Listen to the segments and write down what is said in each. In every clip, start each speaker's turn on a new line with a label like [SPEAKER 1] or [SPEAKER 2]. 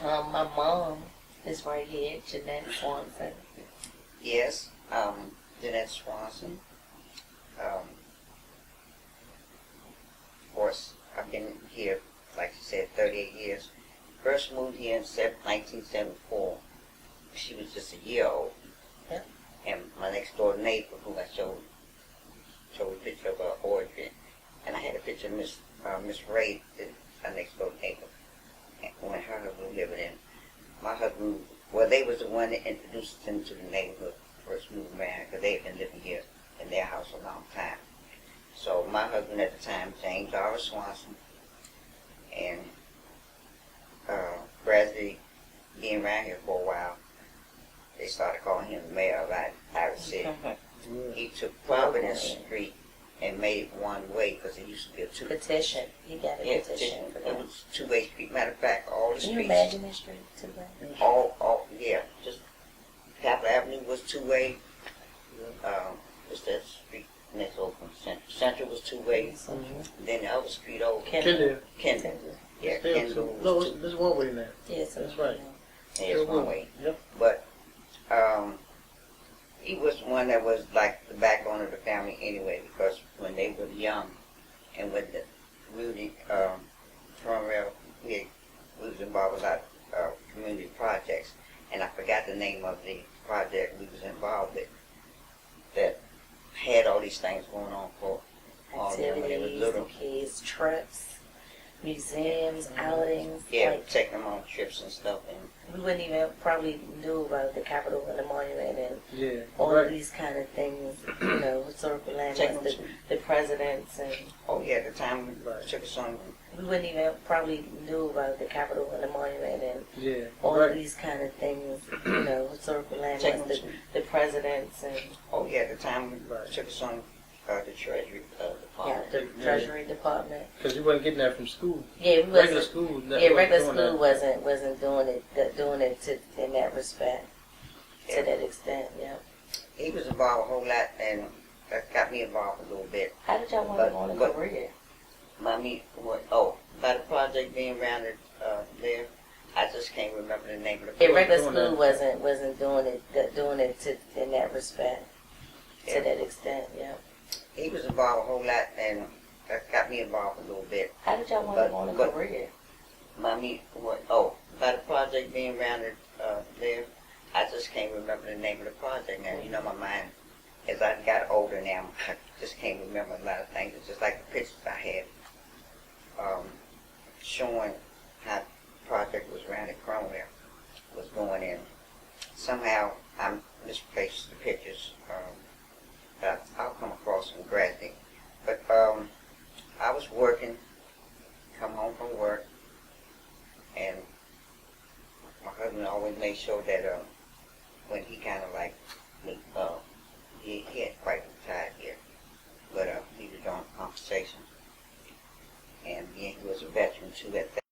[SPEAKER 1] My mom is right here, Jeanette Swanson.
[SPEAKER 2] Yes, Jeanette Swanson. Of course, I've been here, like you said, 38 years. First moved here in 1974. She was just a year old.
[SPEAKER 1] Yep.
[SPEAKER 2] And my next door neighbor, who I showed a picture of Audrey, and I had a picture of Miss Ray, our next door neighbor, when her husband lived in. My husband, well, they was the one that introduced them to the neighborhood, first moved around, because they had been living here in their house a long time. So my husband at the time, James R. Swanson, and gradually being around here for a while, they started calling him the mayor of Irish City. He took Providence Street and made it one way because it used to be a two.
[SPEAKER 1] Petition. He got a petition for that.
[SPEAKER 2] It was two-way street. Matter of fact, all the streets.
[SPEAKER 1] Can you imagine that street two-way?
[SPEAKER 2] Yeah. Just Capitol Avenue was two-way. What's that street next over from Central? Central was two-way. Then the other street over.
[SPEAKER 1] Kendall.
[SPEAKER 2] Yeah, Kendall.
[SPEAKER 3] No, there's one way now.
[SPEAKER 1] Yes,
[SPEAKER 3] that's right.
[SPEAKER 2] Yeah, it's one way.
[SPEAKER 3] Yep.
[SPEAKER 2] But he was one that was like the backbone of the family anyway, because when they were young and when the community Cromwell, we was involved with a lot of community projects, and I forgot the name of the project we was involved with that had all these things going on for all of them when they was little.
[SPEAKER 1] Kids, trips, museums, outings.
[SPEAKER 2] Yeah,
[SPEAKER 1] like,
[SPEAKER 2] take them on trips and stuff. And
[SPEAKER 1] we wouldn't even probably knew about the Capitol and the Monument and all
[SPEAKER 3] right.
[SPEAKER 1] of these kind of things, historical landmarks, the presidents and...
[SPEAKER 2] Oh yeah, the time we took us on.
[SPEAKER 1] We wouldn't even probably knew about the Capitol and the Monument and all of these kind of things, historical landmarks, the presidents and...
[SPEAKER 2] Oh yeah, the time we took us on the Treasury Department.
[SPEAKER 1] Yeah, the Treasury Department.
[SPEAKER 3] Because you wasn't getting that from school.
[SPEAKER 1] Yeah, we
[SPEAKER 3] regular school.
[SPEAKER 1] Regular school wasn't doing it in that respect to that extent. Yeah.
[SPEAKER 2] He was involved a whole lot, and that got me involved a little bit.
[SPEAKER 1] How did y'all want to go on a career?
[SPEAKER 2] By the project being around there, I just can't remember the name of the.
[SPEAKER 1] Yeah, regular school wasn't doing it in that respect to that extent. Yeah.
[SPEAKER 2] He was involved a whole lot, and that got me involved a little bit.
[SPEAKER 1] How did y'all want to go on a career?
[SPEAKER 2] By the project being around there, I just can't remember the name of the project now. You know, my mind, as I got older now, I just can't remember a lot of things. It's just like the pictures I had showing how the project was around at Cromwell was going in. Somehow I misplaced the pictures. I'll come across them gradually. But I was working, come home from work, and my husband always made sure that when he kind of like, he hadn't quite retired yet, but he was on compensation. And he was a veteran too at that.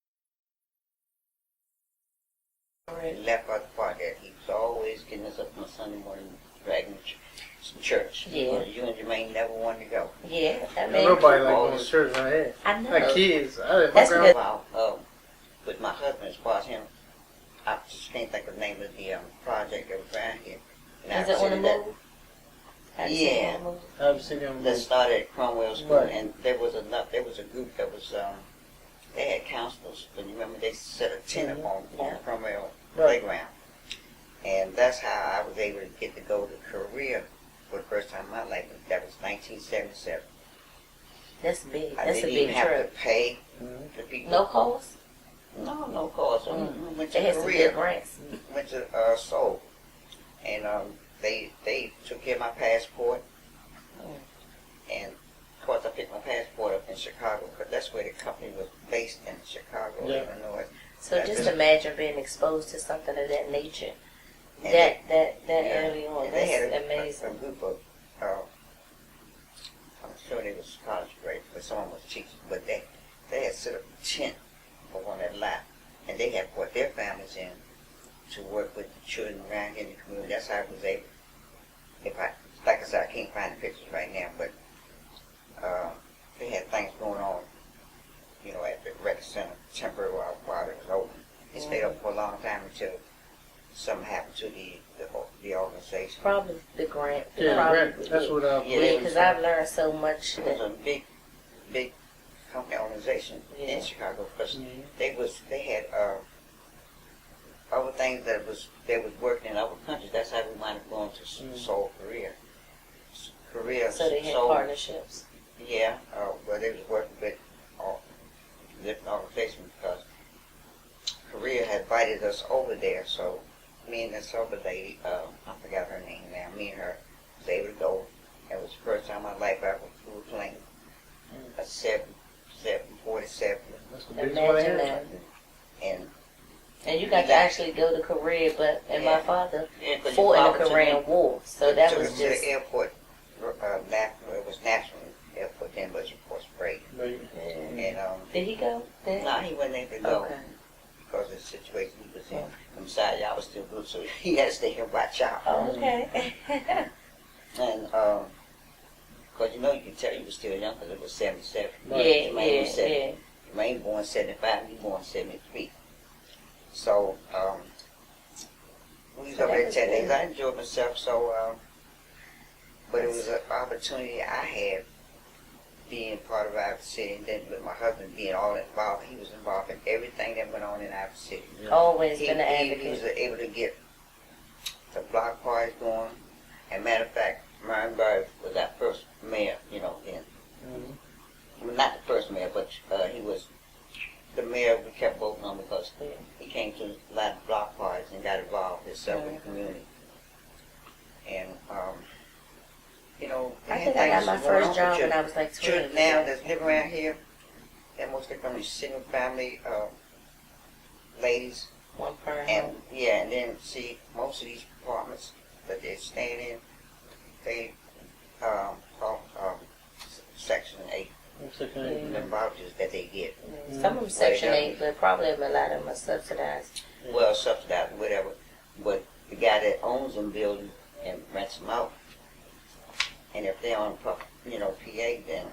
[SPEAKER 2] He left out the part that he was always getting us up on a Sunday morning, dragging some church.
[SPEAKER 1] Yeah.
[SPEAKER 2] You and Jermaine never wanted to go.
[SPEAKER 1] Yeah, I mean,
[SPEAKER 3] nobody like going to church.
[SPEAKER 1] I know.
[SPEAKER 3] Like kids.
[SPEAKER 1] That's good.
[SPEAKER 2] With my husband, as far as him, I just can't think of the name of the project that was around here.
[SPEAKER 1] Is it on the move?
[SPEAKER 2] Yeah.
[SPEAKER 3] I've seen them.
[SPEAKER 2] That started at Cromwell School, and there was a group that was they had counselors, but you remember they set a tent up on Cromwell playground, and that's how I was able to get to go to Korea for the first time in my life. That was 1977.
[SPEAKER 1] That's big.
[SPEAKER 2] I
[SPEAKER 1] That's a
[SPEAKER 2] didn't
[SPEAKER 1] big
[SPEAKER 2] even have
[SPEAKER 1] trip.
[SPEAKER 2] to pay the people.
[SPEAKER 1] No cost?
[SPEAKER 2] No cost. We went to
[SPEAKER 1] They had some
[SPEAKER 2] Korea.
[SPEAKER 1] good grants.
[SPEAKER 2] Went to Seoul, and they took care of my passport, and of course I picked my passport up in Chicago, because that's where the company was based, in Chicago, Illinois.
[SPEAKER 1] So just imagine being exposed to something of that nature, that early on.
[SPEAKER 2] They had
[SPEAKER 1] amazing.
[SPEAKER 2] a group of, I'm sure they was college grades, but someone was teaching, but they had set up a tent on that lot, and they had brought their families in to work with the children around here in the community. That's how I was able, like I said, I can't find the pictures right now, but they had things going on, at the rec center temporarily while it was open. They stayed up for a long time until something happened to the organization.
[SPEAKER 1] Probably the grant.
[SPEAKER 3] Yeah,
[SPEAKER 1] Probably,
[SPEAKER 3] grant. That's what
[SPEAKER 1] Yeah, because I've learned so much.
[SPEAKER 2] It was a big company organization in Chicago. Because they had other things they was working in other countries. That's how we wound up going to Seoul, Korea. Korea.
[SPEAKER 1] So they had partnerships.
[SPEAKER 2] Yeah, well, they was working with different organizations because Korea had invited us over there. So me and this other lady, I forgot her name now. Me and her was able to go. It was the first time in my life I ever flew a plane. A 747.
[SPEAKER 1] Imagine that. And you got to actually go to Korea, but my father fought in the Korean War, so that was
[SPEAKER 2] to
[SPEAKER 1] just.
[SPEAKER 2] the airport. It was National Airport then, but of course break. And
[SPEAKER 1] Did he go?
[SPEAKER 2] No, he wasn't able to go because of the situation he was in. Besides, y'all was still good, so he had to stay here and watch out.
[SPEAKER 1] Oh, okay.
[SPEAKER 2] And because you can tell he was still young because it was 77.
[SPEAKER 1] Yeah.
[SPEAKER 2] Jermaine born 75, he born 73. So we was up there 10 days. I enjoyed myself. So, but it was an opportunity I had being part of Iowa City, and then with my husband being all involved. He was involved in everything that went on in Iowa City.
[SPEAKER 1] Always been an advocate.
[SPEAKER 2] He was able to get the block parties going. And matter of fact, Myron Bird was our first mayor, then. Well, not the first mayor, but he was the mayor we kept voting on because he came to a lot of block parties and got involved himself in the community. And,
[SPEAKER 1] I think I got my first job when I was like 20.
[SPEAKER 2] Now that's living around here, they're mostly from these single family ladies.
[SPEAKER 1] One per
[SPEAKER 2] And and then see most of these apartments that they're staying in, they call Section 8. The vouchers that they get.
[SPEAKER 1] Some of them Section 8, but probably a lot of them are subsidized.
[SPEAKER 2] Well, subsidized, whatever. But the guy that owns them building and rents them out, and if they're on PA, then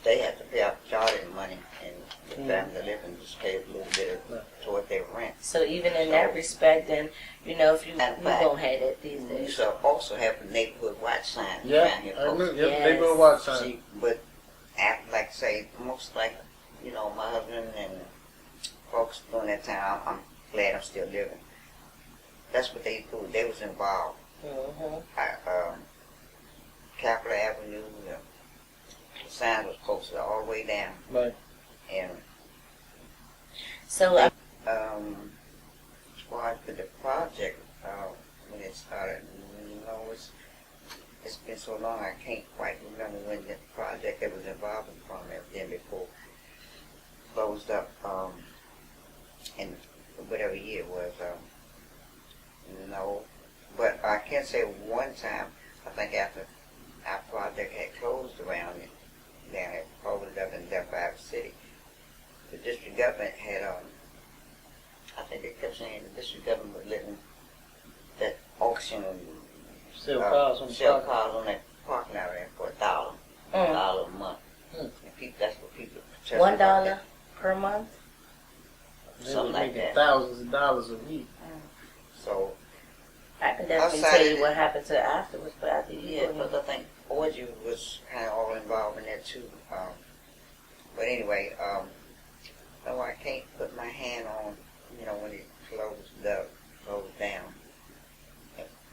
[SPEAKER 2] they have to pay out charter money, and the family that live in just pay a little bit toward their rent.
[SPEAKER 1] So even in that respect, then, if you don't have it these days.
[SPEAKER 2] We used to also have the neighborhood watch sign around here.
[SPEAKER 3] Neighborhood watch sign.
[SPEAKER 2] See, but after, like say, most like, my husband and folks during that time, I'm glad I'm still living. That's what they do. They was involved. Capitol Avenue, the sign was posted all the way down.
[SPEAKER 3] Right.
[SPEAKER 2] And
[SPEAKER 1] so
[SPEAKER 2] as far as the project, when it started, it's been so long I can't quite remember when the project that was involved in from then before closed up in whatever year it was. No, but I can say one time, I think after our project had closed around it, down at folded up in Iowa City, the district government had, I think they kept saying the district government was letting that auction
[SPEAKER 3] sell cars
[SPEAKER 2] on that parking lot there for $1 a month. And that's what people
[SPEAKER 1] $1 per month?
[SPEAKER 2] Something like that.
[SPEAKER 3] Thousands of dollars a week.
[SPEAKER 2] So
[SPEAKER 1] I can definitely tell you what happened to afterwards, but after
[SPEAKER 2] because I think Orgy was kind of all involved in that too. But anyway, no, I can't put my hand on, when it closed down,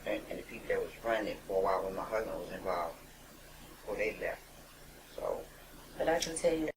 [SPEAKER 2] and the people that was running it for a while when my husband was involved before they left. So,
[SPEAKER 1] but I can tell you